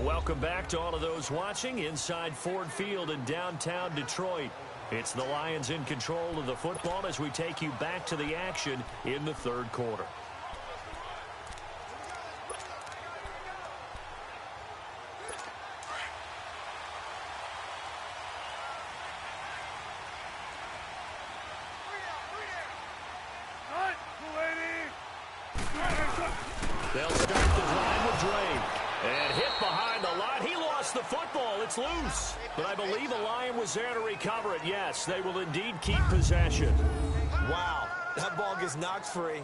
Well, welcome back to all of those watching inside Ford Field in downtown Detroit. It's the Lions in control of the football as we take you back to the action in the third quarter. They'll start the drive with Drake. And hit behind the line. He lost the football. It's loose. But I believe a Lion was there to recover it. Yes, they will indeed keep possession. Wow, that ball gets knocked free,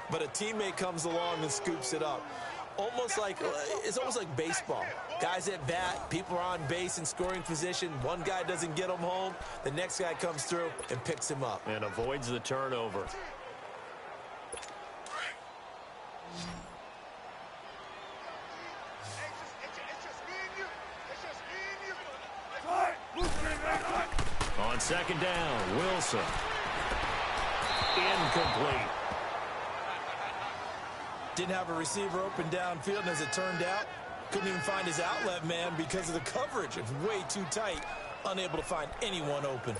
but a teammate comes along and scoops it up. It's almost like baseball. Guys at bat, people are on base in scoring position. One guy doesn't get him home. The next guy comes through and picks him up. And avoids the turnover. On second down, Wilson. Incomplete. Didn't have a receiver open downfield, and as it turned out, couldn't even find his outlet man because of the coverage. It's way too tight, unable to find anyone open.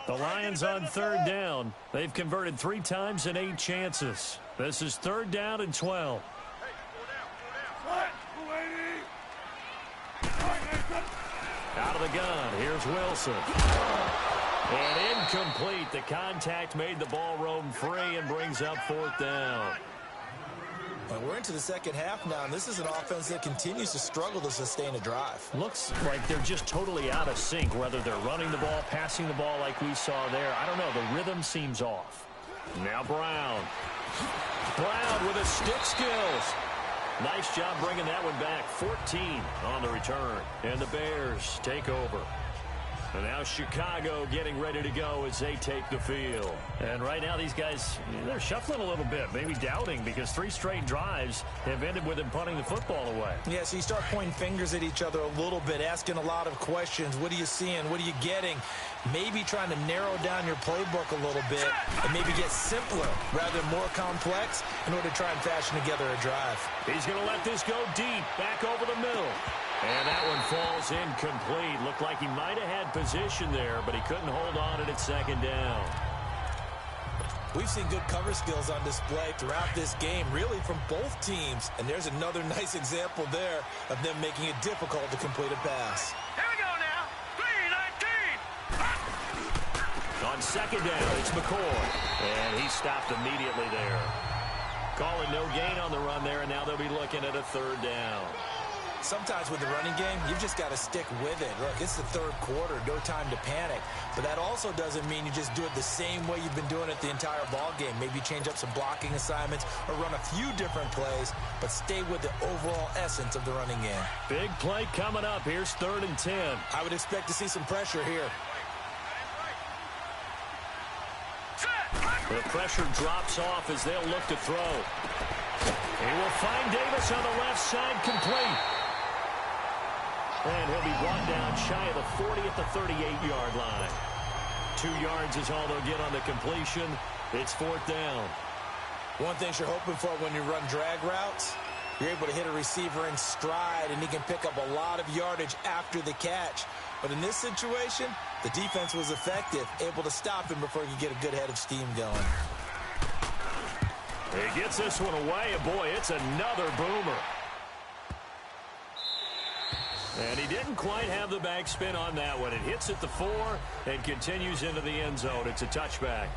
The Lions on third down. They've converted 3 times in 8 chances. This is third down and 12. Out of the gun, here's Wilson. And incomplete. The contact made the ball roam free and brings up fourth down. Well, we're into the second half now, and this is an offense that continues to struggle to sustain a drive. Looks like they're just totally out of sync, whether they're running the ball, passing the ball like we saw there. I don't know. The rhythm seems off. Now Brown. Brown with his stick skills. Nice job bringing that one back. 14 on the return. And the Bears take over. And now Chicago getting ready to go as they take the field. And right now these guys, they're shuffling a little bit, maybe doubting, because 3 straight drives have ended with them punting the football away. Yeah, so you start pointing fingers at each other a little bit, asking a lot of questions. What are you seeing? What are you getting? Maybe trying to narrow down your playbook a little bit and maybe get simpler rather than more complex in order to try and fashion together a drive. He's going to let this go deep, back over the middle. And that one falls incomplete. Looked like he might have had position there, but he couldn't hold on at second down. We've seen good cover skills on display throughout this game, really from both teams. And there's another nice example there of them making it difficult to complete a pass. Here we go now. 3-19. On second down, it's McCoy. And he stopped immediately there. Calling no gain on the run there, and now they'll be looking at a third down. Sometimes with the running game, you've just got to stick with it. Look, it's the third quarter, no time to panic. But that also doesn't mean you just do it the same way you've been doing it the entire ball game. Maybe change up some blocking assignments or run a few different plays, but stay with the overall essence of the running game. Big play coming up. Here's 3rd and 10. I would expect to see some pressure here. The pressure drops off as they'll look to throw. He will find Davis on the left side, complete. And he'll be brought down shy of the 40 at the 38-yard line. 2 yards is all they'll get on the completion. It's 4th down. One thing you're hoping for when you run drag routes, you're able to hit a receiver in stride, and he can pick up a lot of yardage after the catch. But in this situation, the defense was effective, able to stop him before he could get a good head of steam going. He gets this one away, and boy, it's another boomer. And he didn't quite have the backspin on that one. It hits at the 4 and continues into the end zone. It's a touchback.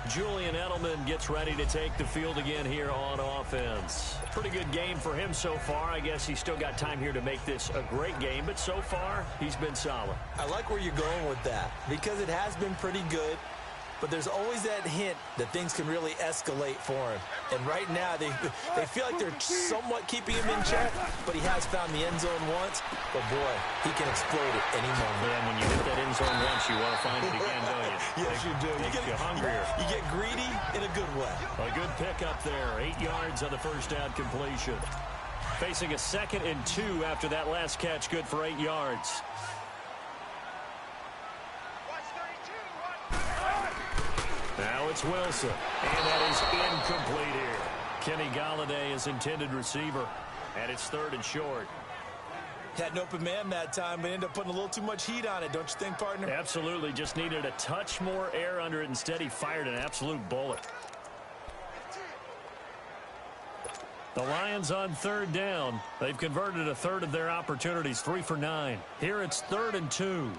Julian Edelman gets ready to take the field again here on offense. Pretty good game for him so far. I guess he's still got time here to make this a great game, but so far he's been solid. I like where you're going with that because it has been pretty good. But there's always that hint that things can really escalate for him. And right now, they feel like they're somewhat keeping him in check, but he has found the end zone once. But, boy, he can explode at any moment. Man, when you hit that end zone once, you want to find it again, don't you? Yes, you do. You get hungrier. You get greedy in a good way. A good pickup there. 8 yards on the first down completion. Facing a 2nd and 2 after that last catch, good for 8 yards. Now it's Wilson, and that is incomplete here. Kenny Galladay is intended receiver, and it's 3rd and short. Had an open man that time, but ended up putting a little too much heat on it, don't you think, partner? Absolutely. Just needed a touch more air under it. Instead, he fired an absolute bullet. The Lions on 3rd down. They've converted a third of their opportunities, 3 for 9. Here it's 3rd and 2.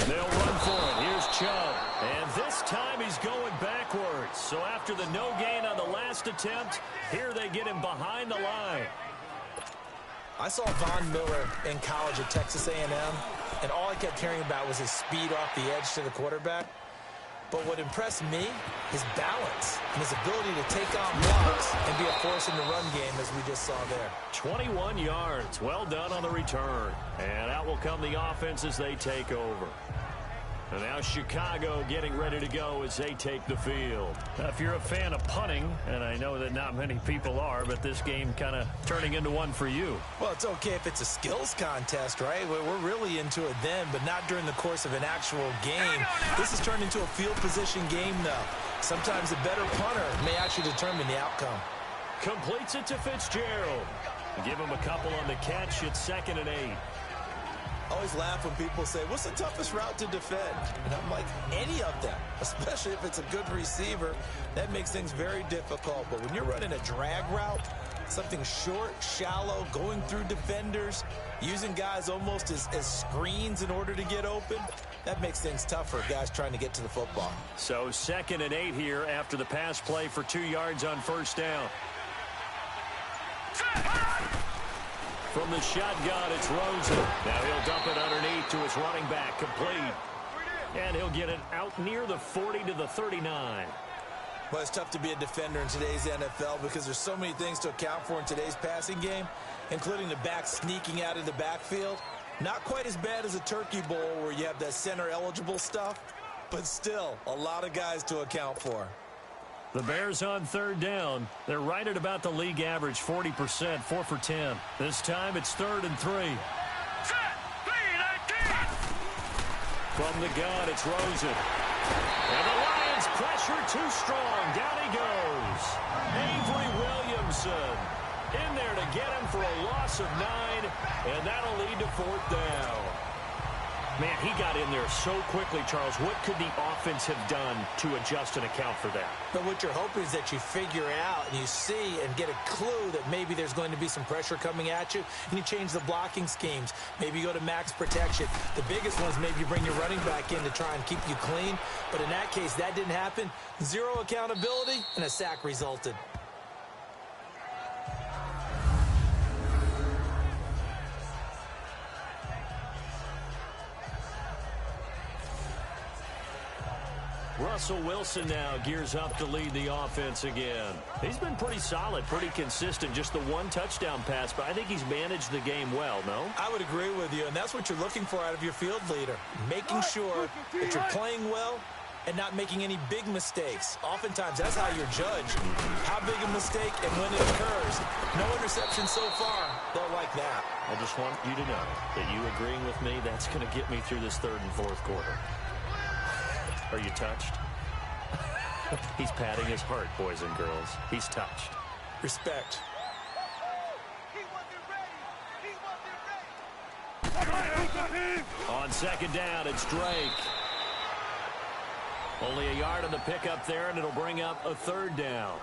They'll run for it. Here's Chubb. And this time he's going backwards. So after the no gain on the last attempt, here they get him behind the line. I saw Von Miller in college at Texas A&M, and all I kept hearing about was his speed off the edge to the quarterback. But what impressed me, his balance and his ability to take on blocks and be a force in the run game, as we just saw there. 21 yards. Well done on the return. And out will come the offense as they take over. And now Chicago getting ready to go as they take the field. Now, if you're a fan of punting, and I know that not many people are, but this game kind of turning into one for you. Well, it's okay if it's a skills contest, right? We're really into it then, but not during the course of an actual game. This has turned into a field position game, though. Sometimes a better punter may actually determine the outcome. Completes it to Fitzgerald. Give him a couple on the catch. It's 2nd and 8. I always laugh when people say, what's the toughest route to defend? And I'm like, any of them, especially if it's a good receiver. That makes things very difficult. But when you're running a drag route, something short, shallow, going through defenders, using guys almost as screens in order to get open, that makes things tough for guys trying to get to the football. So 2nd and 8 here after the pass play for 2 yards on 1st down. From the shotgun, it's Rosen. Now he'll dump it underneath to his running back, complete. And he'll get it out near the 40 to the 39. Well, it's tough to be a defender in today's NFL because there's so many things to account for in today's passing game, including the back sneaking out of the backfield. Not quite as bad as a turkey bowl where you have that center-eligible stuff, but still a lot of guys to account for. The Bears on 3rd down. They're right at about the league average, 40%, 4 for 10. This time it's 3rd and 3. From the gun, it's Rosen. And the Lions pressure too strong. Down he goes. Avery Williamson in there to get him for a loss of 9, and that'll lead to 4th down. Man, he got in there so quickly, Charles. What could the offense have done to adjust and account for that? But what you're hoping is that you figure out and you see and get a clue that maybe there's going to be some pressure coming at you, and you change the blocking schemes. Maybe you go to max protection. The biggest ones, maybe you bring your running back in to try and keep you clean. But in that case, that didn't happen. Zero accountability, and a sack resulted. Russell Wilson now gears up to lead the offense again. He's been pretty solid, pretty consistent. Just the one touchdown pass, but I think he's managed the game well, no? I would agree with you, and that's what you're looking for out of your field leader. Making sure that you're playing well and not making any big mistakes. Oftentimes, that's how you're judged. How big a mistake and when it occurs. No interception so far. They'll like that. I just want you to know that you agreeing with me, that's going to get me through this 3rd and 4th quarter. Are you touched? He's patting his heart, boys and girls. He's touched. Respect. On 2nd down, it's Drake. Only a yard on the pickup there, and it'll bring up a 3rd down.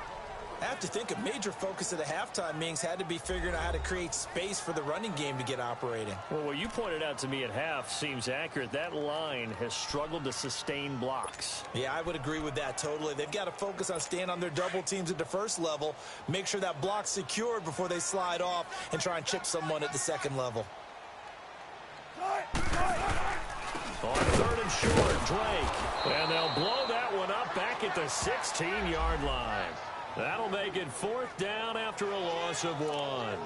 I have to think a major focus of the halftime meetings had to be figuring out how to create space for the running game to get operating. Well, what you pointed out to me at half seems accurate. That line has struggled to sustain blocks. Yeah, I would agree with that totally. They've got to focus on staying on their double teams at the first level, make sure that block's secured before they slide off and try and chip someone at the 2nd level. On 3rd and short, Drake. And they'll blow that one up back at the 16-yard line. That'll make it 4th down after a loss of 1.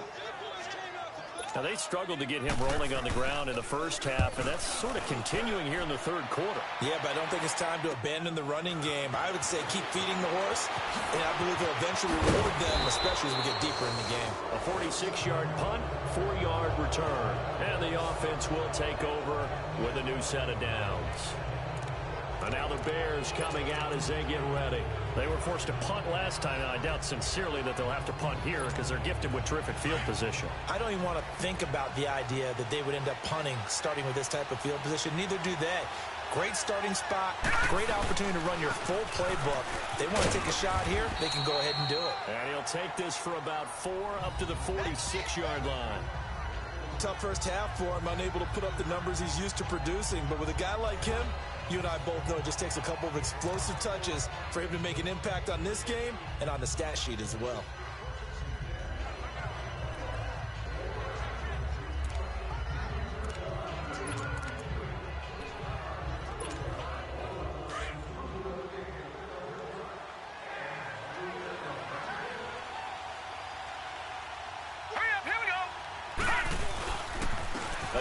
Now, they struggled to get him rolling on the ground in the first half, and that's sort of continuing here in the 3rd quarter. Yeah, but I don't think it's time to abandon the running game. I would say keep feeding the horse, and I believe he'll eventually reward them, especially as we get deeper in the game. A 46-yard punt, 4-yard return. And the offense will take over with a new set of downs. And now the Bears coming out as they get ready. They were forced to punt last time, and I doubt sincerely that they'll have to punt here because they're gifted with terrific field position. I don't even want to think about the idea that they would end up punting starting with this type of field position. Neither do they. Great starting spot, great opportunity to run your full playbook. If they want to take a shot here, they can go ahead and do it. And he'll take this for about 4 up to the 46-yard line. Tough first half for him, unable to put up the numbers he's used to producing. But with a guy like him, you and I both know it just takes a couple of explosive touches for him to make an impact on this game and on the stat sheet as well.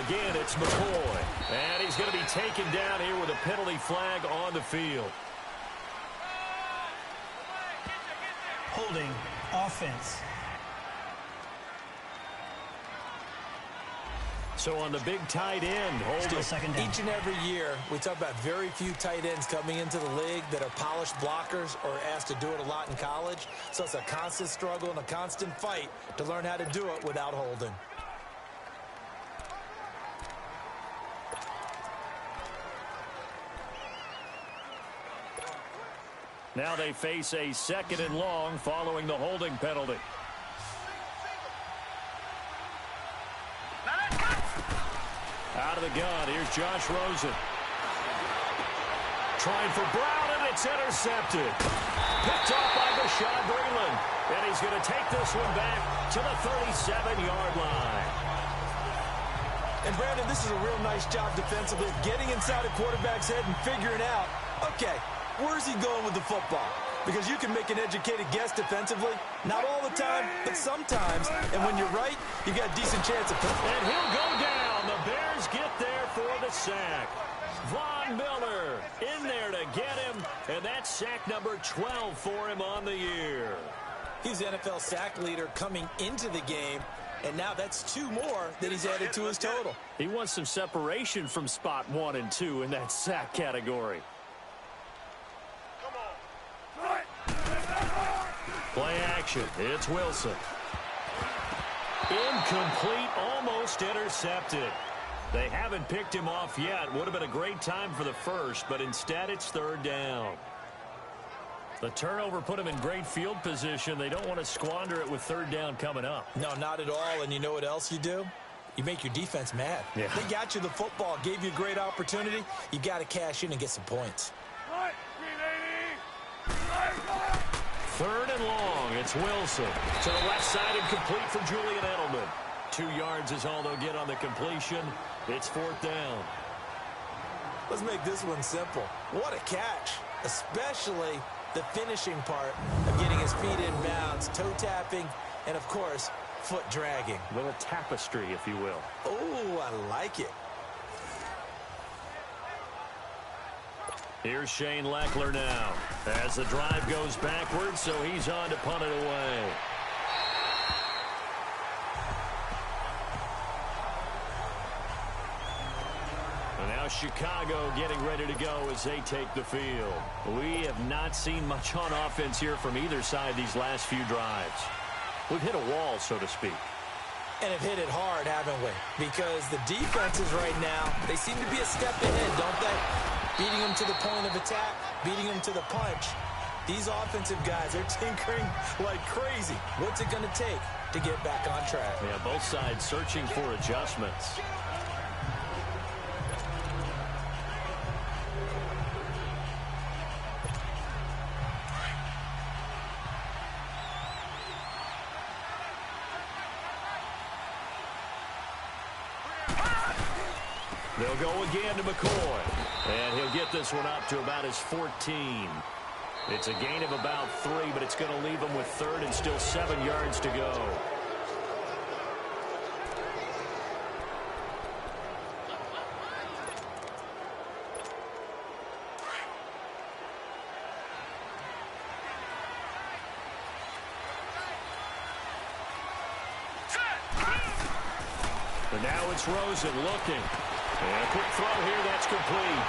Again, it's McCoy. And he's going to be taken down here with a penalty flag on the field. Holding offense. So on the big tight end, Still second down. Each and every year, we talk about very few tight ends coming into the league that are polished blockers or asked to do it a lot in college. So it's a constant struggle and a constant fight to learn how to do it without holding. Now they face a 2nd and long following the holding penalty. Out of the gun, here's Josh Rosen. Trying for Brown, and it's intercepted. Picked off by Bashaud Breeland. And he's going to take this one back to the 37-yard line. And Brandon, this is a real nice job defensively, getting inside a quarterback's head and figuring out, okay, where's he going with the football? Because you can make an educated guess defensively. Not all the time, but sometimes. And when you're right, you got a decent chance of picking. And he'll go down. The Bears get there for the sack. Von Miller in there to get him. And that's sack number 12 for him on the year. He's the NFL sack leader coming into the game. And now that's 2 more that he's added to his total. He wants some separation from spot 1 and 2 in that sack category. Play action. It's Wilson. Incomplete, almost intercepted. They haven't picked him off yet. Would have been a great time for the first, but instead it's 3rd down. The turnover put him in great field position. They don't want to squander it with 3rd down coming up. No, not at all. And you know what else you do? You make your defense mad. Yeah. They got you the football, gave you a great opportunity. You got to cash in and get some points. 3rd and long. It's Wilson. To the left side and complete for Julian Edelman. 2 yards is all they'll get on the completion. It's 4th down. Let's make this one simple. What a catch, especially the finishing part of getting his feet in bounds, toe tapping, and, of course, foot dragging. A little tapestry, if you will. Oh, I like it. Here's Shane Leckler now as the drive goes backwards, so he's on to punt it away. And now Chicago getting ready to go as they take the field. We have not seen much on offense here from either side these last few drives. We've hit a wall, so to speak. And have hit it hard, haven't we? Because the defenses right now, they seem to be a step ahead, don't they? Beating them to the point of attack, beating them to the punch. These offensive guys are tinkering like crazy. What's it going to take to get back on track? Yeah, both sides searching for adjustments. They'll go again to McCoy. And he'll get this one up to about his 14. It's a gain of about 3, but it's going to leave him with 3rd and still 7 yards to go. And now it's Rosen looking. And a quick throw here, that's complete.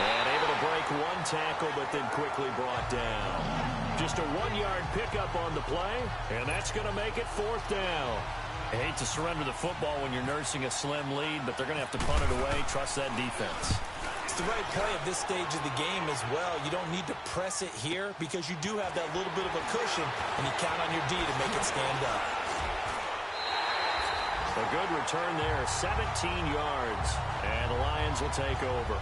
And able to break one tackle, but then quickly brought down. Just a 1-yard pickup on the play, and that's going to make it 4th down. I hate to surrender the football when you're nursing a slim lead, but they're going to have to punt it away. Trust that defense. It's the right play at this stage of the game as well. You don't need to press it here because you do have that little bit of a cushion, and you count on your D to make it stand up. A good return there, 17 yards, and the Lions will take over.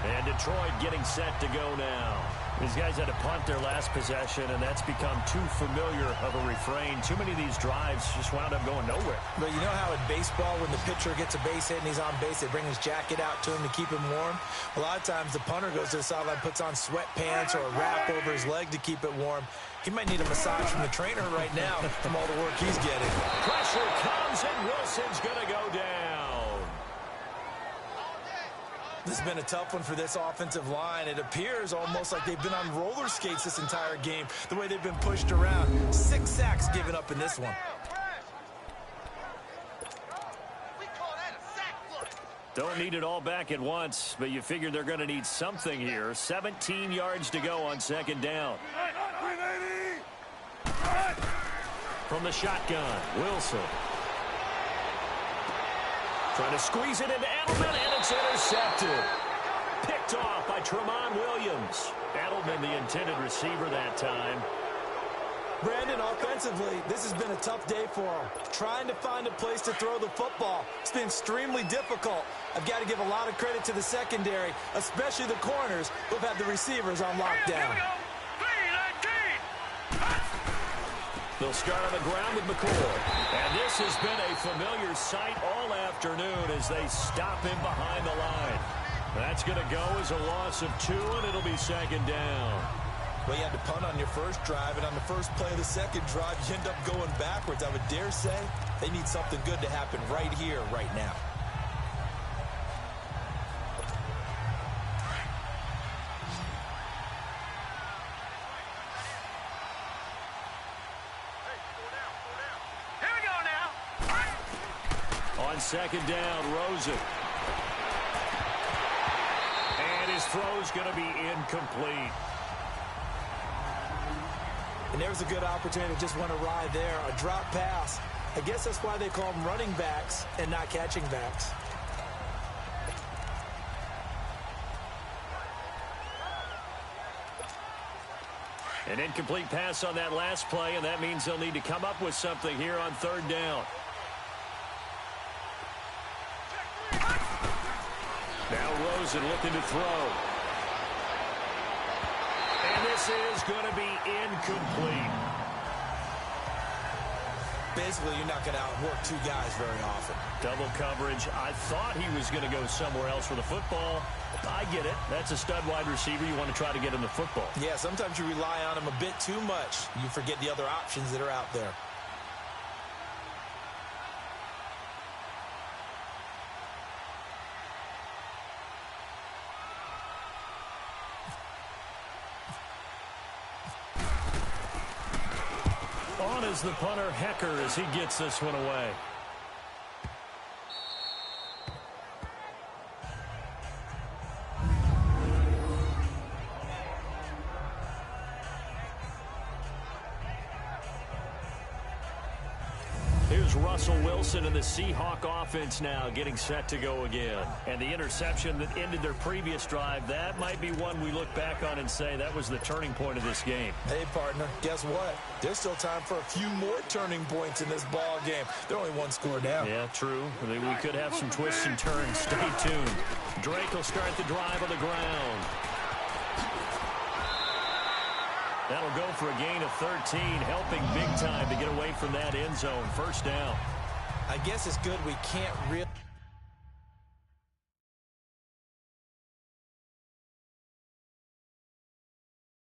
And Detroit getting set to go now. These guys had to punt their last possession, and that's become too familiar of a refrain. Too many of these drives just wound up going nowhere. But you know how in baseball, when the pitcher gets a base hit and he's on base, they bring his jacket out to him to keep him warm? A lot of times the punter goes to the sideline, puts on sweatpants or a wrap over his leg to keep it warm. He might need a massage from the trainer right now from all the work he's getting. Pressure comes, and Wilson's going to go down. This has been a tough one for this offensive line. It appears almost like they've been on roller skates this entire game, the way they've been pushed around. 6 sacks given up in this one. Don't need it all back at once, but you figure they're going to need something here. 17 yards to go on 2nd down. From the shotgun, Wilson. Trying to squeeze it into Edelman, and it's intercepted. Picked off by Tramon Williams. Edelman, the intended receiver that time. Brandon, offensively, this has been a tough day for him. Trying to find a place to throw the football. It's been extremely difficult. I've got to give a lot of credit to the secondary, especially the corners who've had the receivers on lockdown. They'll start on the ground with McCoy. And this has been a familiar sight all afternoon as they stop him behind the line. That's going to go as a loss of 2, and it'll be 2nd down. Well, you had to punt on your first drive, and on the first play of the second drive, you end up going backwards. I would dare say they need something good to happen right here, right now. On 2nd down, Rosen. And his throw's going to be incomplete. And there's a good opportunity to just want to ride there. A drop pass. I guess that's why they call them running backs and not catching backs. An incomplete pass on that last play, and that means they'll need to come up with something here on 3rd down. Now Rosen looking to throw. And this is going to be incomplete. Basically, you're not going to outwork 2 guys very often. Double coverage. I thought he was going to go somewhere else for the football. I get it. That's a stud wide receiver. You want to try to get him the football. Yeah, sometimes you rely on him a bit too much. You forget the other options that are out there. On is the punter, Hecker, as he gets this one away. Here's Russell Wilson and the Seahawk offense now getting set to go again. And the interception that ended their previous drive, that might be one we look back on and say that was the turning point of this game. Hey, partner, guess what? There's still time for a few more turning points in this ball game. They're only 1 score down. Yeah, true. We could have some twists and turns. Stay tuned. Drake will start the drive on the ground. That'll go for a gain of 13, helping big time to get away from that end zone. 1st down. I guess it's good we can't really...